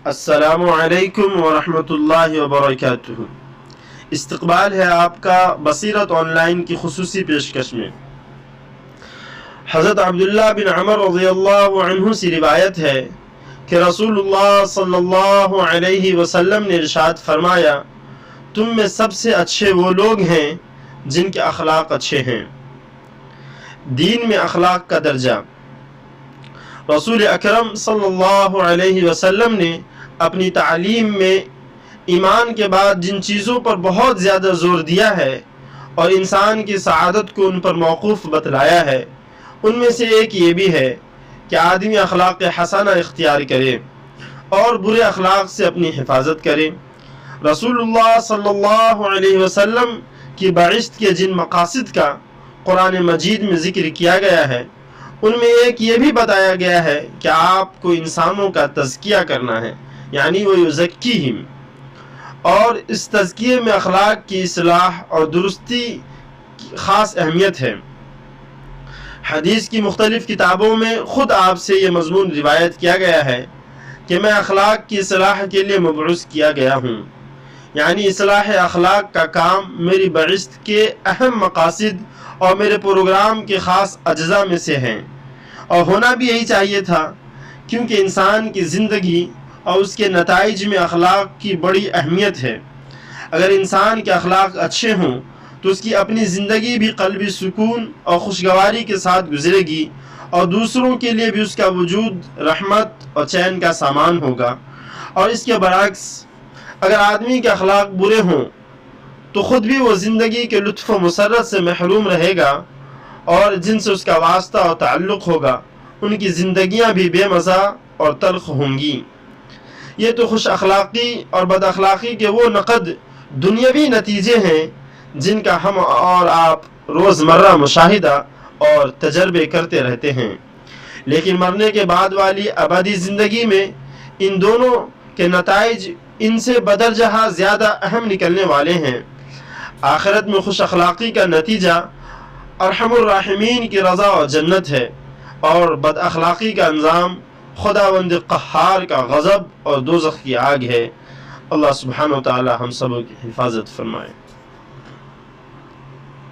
السلام علیکم ورحمۃ اللہ وبرکاتہ۔ استقبال ہے آپ کا بصیرت آن لائن کی خصوصی پیشکش میں۔ حضرت عبداللہ بن عمر رضی اللہ عنہ سے روایت ہے کہ رسول اللہ صلی اللہ علیہ وسلم نے ارشاد فرمایا، تم میں سب سے اچھے وہ لوگ ہیں جن کے اخلاق اچھے ہیں۔ دین میں اخلاق کا درجہ۔ رسول اکرم صلی اللہ علیہ وسلم نے اپنی تعلیم میں ایمان کے بعد جن چیزوں پر بہت زیادہ زور دیا ہے اور انسان کی سعادت کو ان پر موقوف بتلایا ہے، ان میں سے ایک یہ بھی ہے کہ آدمی اخلاق حسنہ اختیار کرے اور برے اخلاق سے اپنی حفاظت کرے۔ رسول اللہ صلی اللہ علیہ وسلم کی بعثت کے جن مقاصد کا قرآن مجید میں ذکر کیا گیا ہے، ان میں ایک یہ بھی بتایا گیا ہے کہ آپ کو انسانوں کا تزکیہ کرنا ہے، یعنی وَيُزَكِّيهِمْ، اور اس تزکیے میں اخلاق کی اصلاح اور درستی کی خاص اہمیت ہے۔ حدیث کی مختلف کتابوں میں خود آپ سے یہ مضمون روایت کیا گیا ہے کہ میں اخلاق کی اصلاح کے لیے مبعوث کیا گیا ہوں، یعنی اصلاح اخلاق کا کام میری بعثت کے اہم مقاصد اور میرے پروگرام کے خاص اجزاء میں سے ہیں، اور ہونا بھی یہی چاہیے تھا، کیونکہ انسان کی زندگی اور اس کے نتائج میں اخلاق کی بڑی اہمیت ہے۔ اگر انسان کے اخلاق اچھے ہوں تو اس کی اپنی زندگی بھی قلبی سکون اور خوشگواری کے ساتھ گزرے گی، اور دوسروں کے لیے بھی اس کا وجود رحمت اور چین کا سامان ہوگا۔ اور اس کے برعکس اگر آدمی کے اخلاق برے ہوں تو خود بھی وہ زندگی کے لطف و مسرت سے محروم رہے گا، اور جن سے اس کا واسطہ اور تعلق ہوگا ان کی زندگیاں بھی بے مزہ اور تلخ ہوں گی۔ یہ تو خوش اخلاقی اور بد اخلاقی کے وہ نقد دنیاوی نتیجے ہیں جن کا ہم اور آپ روزمرہ مشاہدہ اور تجربے کرتے رہتے ہیں، لیکن مرنے کے بعد والی ابدی زندگی میں ان دونوں کے نتائج ان سے بدرجہ زیادہ اہم نکلنے والے ہیں۔ آخرت میں خوش اخلاقی کا نتیجہ ارحم الراحمین کی رضا اور جنت ہے، اور بد اخلاقی کا انجام خداوند قہار کا غضب اور دوزخ کی آگ ہے۔ اللہ سبحانہ و تعالی ہم سب کی حفاظت فرمائے۔